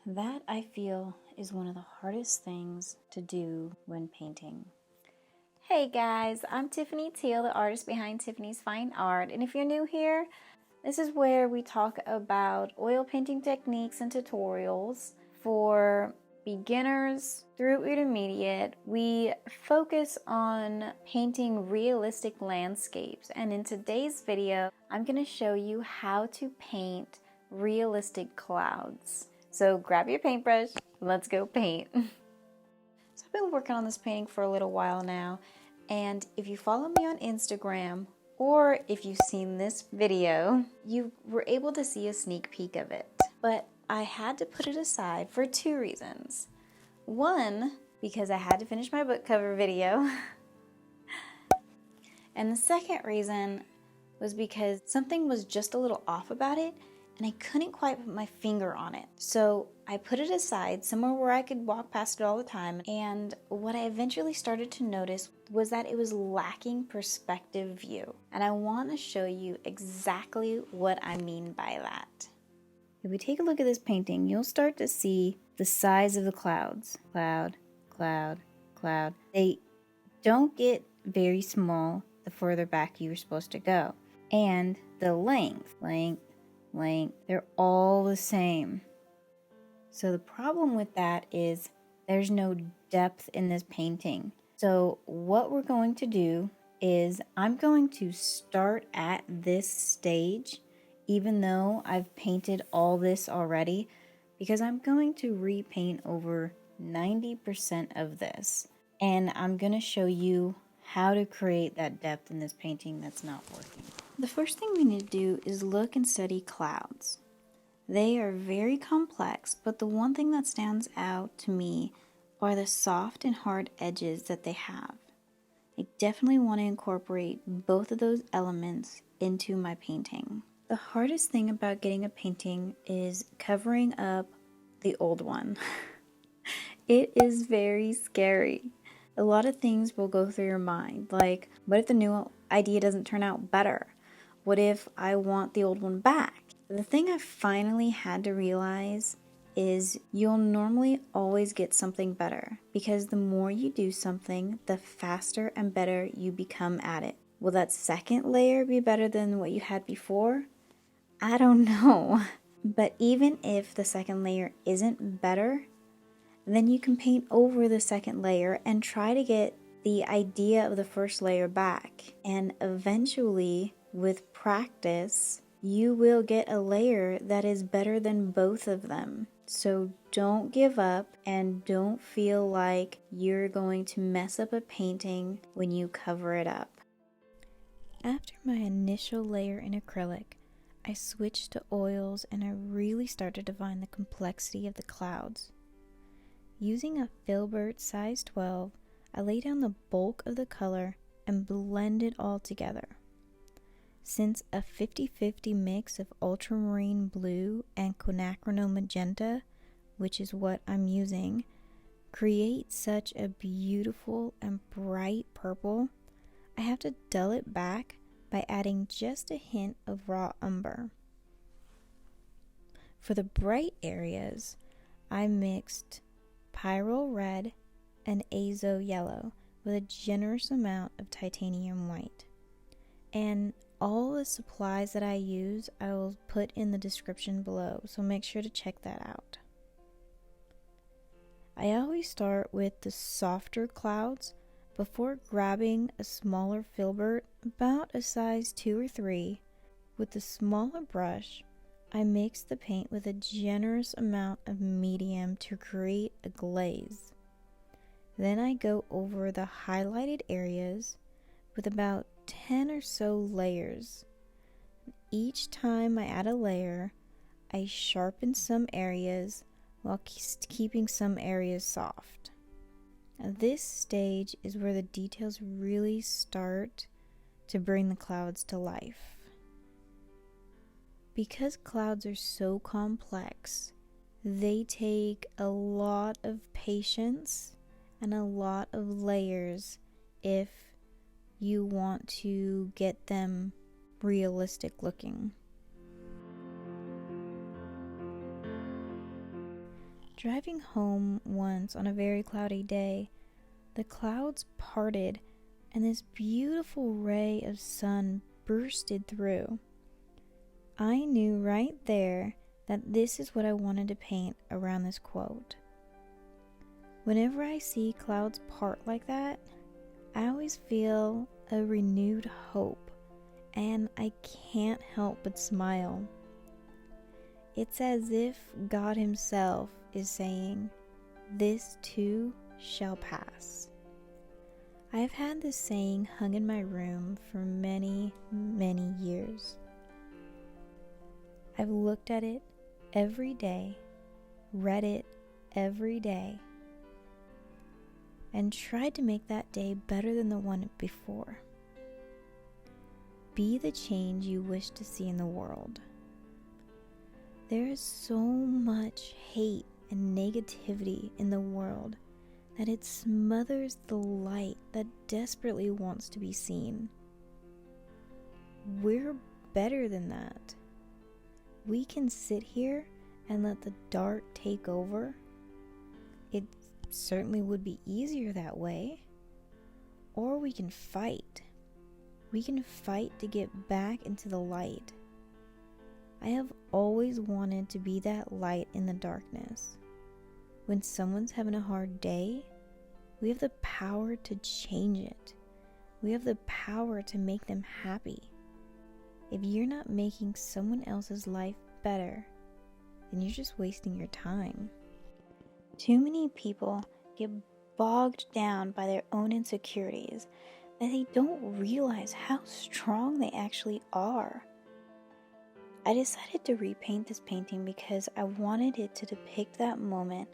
That, I feel, is one of the hardest things to do when painting. Hey guys, I'm Tiffany Teal, the artist behind Tiffany's Fine Art, and if you're new here, this is where we talk about oil painting techniques and tutorials for beginners through intermediate. We focus on painting realistic landscapes, and in today's video, I'm going to show you how to paint realistic clouds. So grab your paintbrush, let's go paint. So I've been working on this painting for a little while now, and if you follow me on Instagram, or if you've seen this video, you were able to see a sneak peek of it. But I had to put it aside for two reasons. One, because I had to finish my book cover video. And the second reason was because something was just a little off about it, and I couldn't quite put my finger on it. So I put it aside somewhere where I could walk past it all the time, and what I eventually started to notice was that it was lacking perspective view. And I want to show you exactly what I mean by that. If we take a look at this painting, you'll start to see the size of the clouds. Cloud, cloud, cloud. They don't get very small the further back you're supposed to go. And the length, they're all the same. So the problem with that is there's no depth in this painting. So what we're going to do is I'm going to start at this stage, even though I've painted all this already, because I'm going to repaint over 90% of this. And I'm going to show you how to create that depth in this painting that's not working. The first thing we need to do is look and study clouds. They are very complex, but the one thing that stands out to me are the soft and hard edges that they have. I definitely want to incorporate both of those elements into my painting. The hardest thing about getting a painting is covering up the old one. It is very scary. A lot of things will go through your mind, like, what if the new idea doesn't turn out better? What if I want the old one back? The thing I finally had to realize is you'll normally always get something better, because the more you do something, the faster and better you become at it. Will that second layer be better than what you had before? I don't know. But even if the second layer isn't better, then you can paint over the second layer and try to get the idea of the first layer back. And eventually, with practice, you will get a layer that is better than both of them. So don't give up and don't feel like you're going to mess up a painting when you cover it up. After my initial layer in acrylic, I switched to oils and I really started to find the complexity of the clouds. Using a filbert size 12, I lay down the bulk of the color and blend it all together. Since a 50-50 mix of ultramarine blue and quinacridone magenta, which is what I'm using, creates such a beautiful and bright purple, I have to dull it back by adding just a hint of raw umber. For the bright areas, I mixed pyrrole red and azo yellow with a generous amount of titanium white. And all the supplies that I use, I will put in the description below, so make sure to check that out. I always start with the softer clouds before grabbing a smaller filbert, about a size 2 or 3. With the smaller brush, I mix the paint with a generous amount of medium to create a glaze. Then I go over the highlighted areas with about 10 or so layers. Each time I add a layer, I sharpen some areas while keeping some areas soft. Now, this stage is where the details really start to bring the clouds to life. Because clouds are so complex, they take a lot of patience and a lot of layers if you want to get them realistic looking. Driving home once on a very cloudy day, the clouds parted and this beautiful ray of sun bursted through. I knew right there that this is what I wanted to paint around this quote. Whenever I see clouds part like that, I always feel a renewed hope, and I can't help but smile. It's as if God Himself is saying, "This too shall pass." I've had this saying hung in my room for many, many years. I've looked at it every day, read it every day, and tried to make that day better than the one before. Be the change you wish to see in the world. There is so much hate and negativity in the world that it smothers the light that desperately wants to be seen. We're better than that. We can sit here and let the dark take over. It certainly would be easier that way. Or we can fight. We can fight to get back into the light. I have always wanted to be that light in the darkness. When someone's having a hard day, we have the power to change it. We have the power to make them happy. If you're not making someone else's life better, then you're just wasting your time. Too many people get bogged down by their own insecurities that they don't realize how strong they actually are. I decided to repaint this painting because I wanted it to depict that moment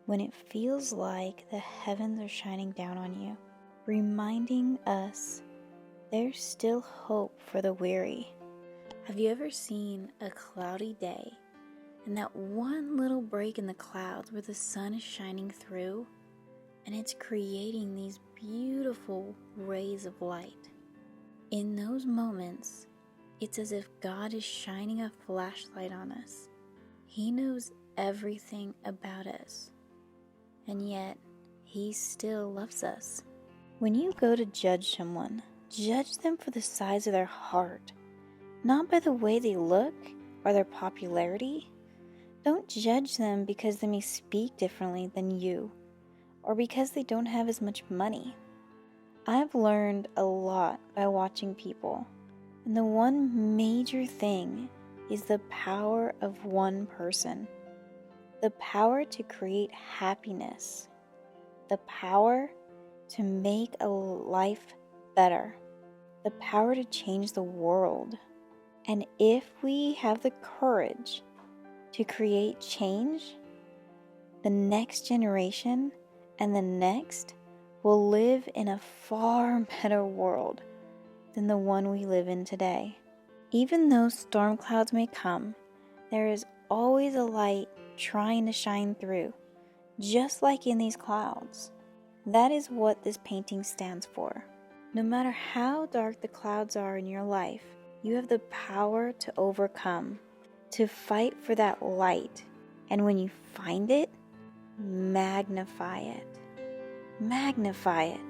when it feels like the heavens are shining down on you, reminding us there's still hope for the weary. Have you ever seen a cloudy day and that one little break in the clouds where the sun is shining through and it's creating these beautiful rays of light? In those moments, it's as if God is shining a flashlight on us. He knows everything about us, and yet He still loves us. When you go to judge someone, judge them for the size of their heart, not by the way they look or their popularity. Don't judge them because they may speak differently than you, or because they don't have as much money. I've learned a lot by watching people. And the one major thing is the power of one person. The power to create happiness. The power to make a life better. The power to change the world. And if we have the courage to create change, the next generation and the next will live in a far better world than the one we live in today. Even though storm clouds may come, there is always a light trying to shine through, just like in these clouds. That is what this painting stands for. No matter how dark the clouds are in your life, you have the power to overcome, to fight for that light. And when you find it, magnify it. Magnify it.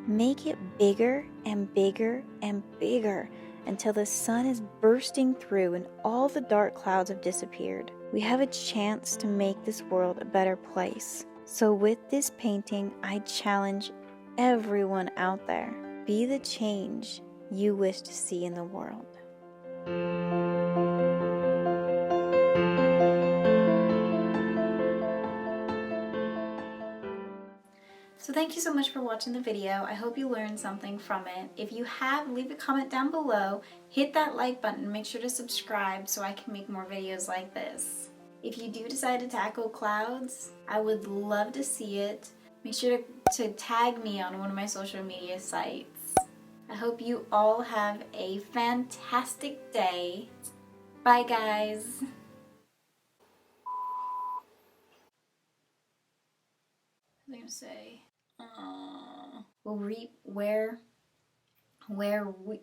Make it bigger and bigger and bigger until the sun is bursting through and all the dark clouds have disappeared. We have a chance to make this world a better place. So with this painting, I challenge everyone out there. Be the change you wish to see in the world. So thank you so much for watching the video. I hope you learned something from it. If you have, leave a comment down below. Hit that like button. Make sure to subscribe so I can make more videos like this. If you do decide to tackle clouds, I would love to see it. Make sure to tag me on one of my social media sites. I hope you all have a fantastic day. Bye guys. I was gonna say, we'll reap where we,